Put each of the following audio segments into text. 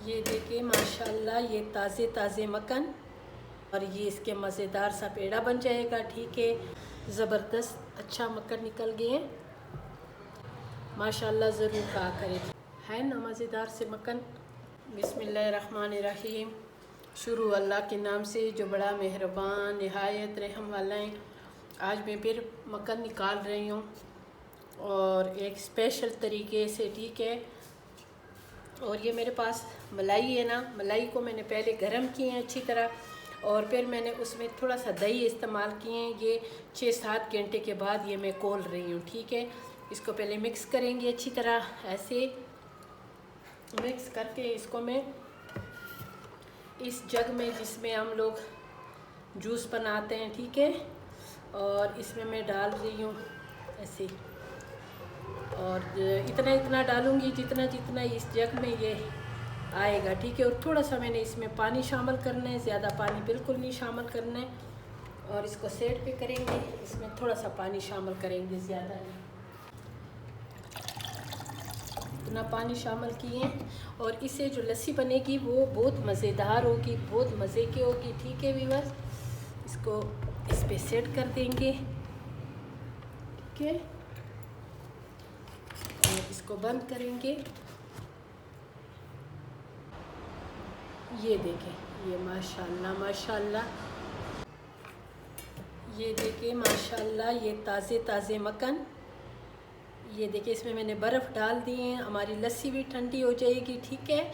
ये देखिए माशाल्लाह, ये ताज़े ताज़े मक्खन और ये इसके मज़ेदार सा पेड़ा बन जाएगा। ठीक है, ज़बरदस्त अच्छा मक्खन निकल गए हैं माशाल्लाह। ज़रूर कहा करें, है ना मज़ेदार से मक्खन। बिस्मिल्लाहिर्रहमानिर्रहीम। शुरू अल्लाह के नाम से जो बड़ा मेहरबान निहायत रहम वाला है। आज मैं फिर मक्खन निकाल रही हूँ और एक स्पेशल तरीके से। ठीक है, और ये मेरे पास मलाई है ना, मलाई को मैंने पहले गरम किए हैं अच्छी तरह और फिर मैंने उसमें थोड़ा सा दही इस्तेमाल किए हैं। ये 6-7 घंटे के बाद ये मैं खोल रही हूँ। ठीक है, इसको पहले मिक्स करेंगे अच्छी तरह। ऐसे मिक्स करके इसको मैं इस जग में जिसमें हम लोग जूस बनाते हैं, ठीक है, और इसमें मैं डाल रही हूँ ऐसे। और इतना इतना डालूँगी जितना जितना इस जग में ये आएगा। ठीक है, और थोड़ा सा मैंने इसमें पानी शामिल करना है, ज़्यादा पानी बिल्कुल नहीं शामिल करना है। और इसको सेट पे करेंगे, इसमें थोड़ा सा पानी शामिल करेंगे, ज़्यादा नहीं, इतना पानी शामिल किए। और इससे जो लस्सी बनेगी वो बहुत मज़ेदार होगी, बहुत मज़े की होगी। ठीक है व्यूअर्स, इसको इस पे सेट कर देंगे। ठीक है, और इसको बंद करेंगे। ये देखें, ये माशाल्लाह माशाल्लाह, ये देखिए माशाल्लाह, ये ताज़े ताज़े मक्खन। ये देखिए इसमें मैंने बर्फ़ डाल दी है, हमारी लस्सी भी ठंडी हो जाएगी। ठीक है,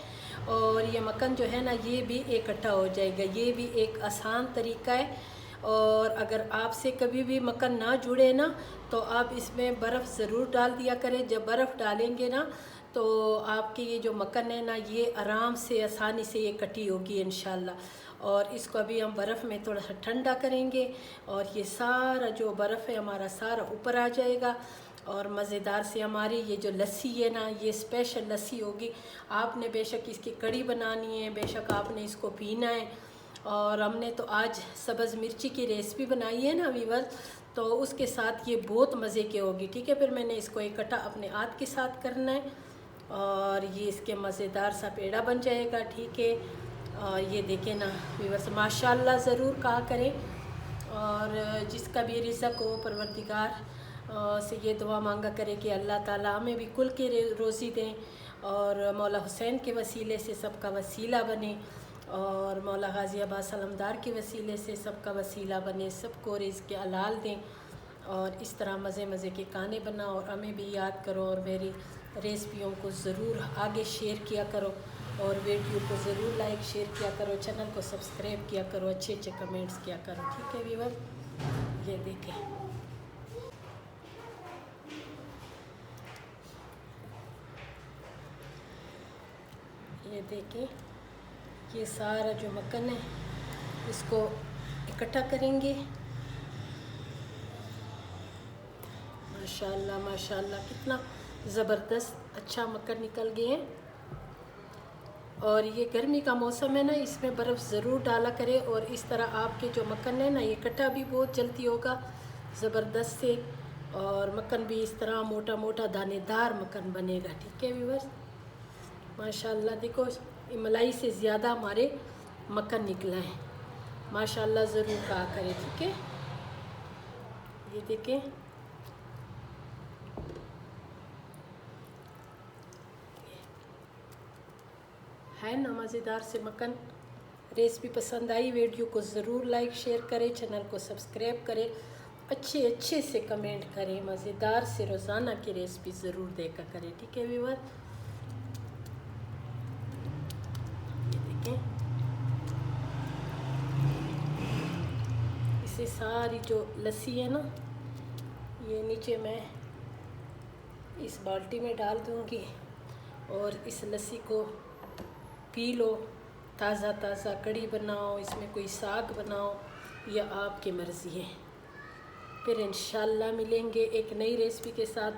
और ये मक्खन जो है ना ये भी इकट्ठा हो जाएगा। ये भी एक आसान तरीका है। और अगर आपसे कभी भी मक्खन ना जुड़े ना तो आप इसमें बर्फ़ ज़रूर डाल दिया करें। जब बर्फ़ डालेंगे ना तो आपकी ये जो मक्खन है ना ये आराम से आसानी से ये कटी होगी इंशाल्लाह। और इसको अभी हम बर्फ़ में थोड़ा सा ठंडा करेंगे और ये सारा जो बर्फ़ है हमारा सारा ऊपर आ जाएगा। और मज़ेदार से हमारी ये जो लस्सी है ना ये स्पेशल लस्सी होगी। आपने बेशक इसकी कड़ी बनानी है, बेशक आपने इसको पीना है। और हमने तो आज सब्ज़ मिर्ची की रेसिपी बनाई है ना व्यूअर्स, तो उसके साथ ये बहुत मज़े की होगी। ठीक है, फिर मैंने इसको इकट्ठा अपने हाथ के साथ करना है और ये इसके मज़ेदार सा पेड़ा बन जाएगा। ठीक है, और ये देखें ना व्यूअर्स, माशाल्लाह ज़रूर कहा करें। और जिसका भी रिज़्क़ हो परवरदिगार से ये दुआ मांगा करे कि अल्लाह ताला हमें भी कुल के रोज़ी दें और मौला हुसैन के वसीले से सबका वसीला बने और मौला गाज़ी अब्बास सलमदार के वसीले से सबका वसीला बने, सबको रिज़्क़ हलाल दें। और इस तरह मज़े मज़े के खाने बनाओ और हमें भी याद करो और मेरी रेसिपियों को ज़रूर आगे शेयर किया करो और वीडियो को ज़रूर लाइक शेयर किया करो, चैनल को सब्सक्राइब किया करो, अच्छे अच्छे कमेंट्स किया करो। ठीक है व्यूअर, ये देखें, ये देखें, ये सारा जो मक्खन है इसको इकट्ठा करेंगे। माशाल्लाह माशाल्लाह, कितना ज़बरदस्त अच्छा मक्खन निकल गए हैं। और ये गर्मी का मौसम है ना, इसमें बर्फ़ ज़रूर डाला करें। और इस तरह आपके जो मक्खन है ना ये इकट्ठा भी बहुत जल्दी होगा ज़बरदस्त से, और मक्खन भी इस तरह मोटा मोटा दानेदार मक्खन बनेगा। ठीक है व्यूअर्स, माशाल्लाह देखो मलाई से ज़्यादा हमारे मक्खन निकला है माशाल्लाह। ज़रूर कहा करें। ठीक है, ये देखें, है ना मज़ेदार से मक्खन। रेसिपी पसंद आई, वीडियो को ज़रूर लाइक शेयर करें, चैनल को सब्सक्राइब करें, अच्छे अच्छे से कमेंट करें, मज़ेदार से रोज़ाना की रेसिपी ज़रूर देखा करें। ठीक है व्यूअर, ये देखें, इसे सारी जो लस्सी है ना ये नीचे मैं इस बाल्टी में डाल दूँगी और इस लस्सी को पी लो। ताज़ा ताज़ा कड़ी बनाओ, इसमें कोई साग बनाओ, या आपकी मर्ज़ी है। फिर इंशाल्लाह मिलेंगे एक नई रेसिपी के साथ।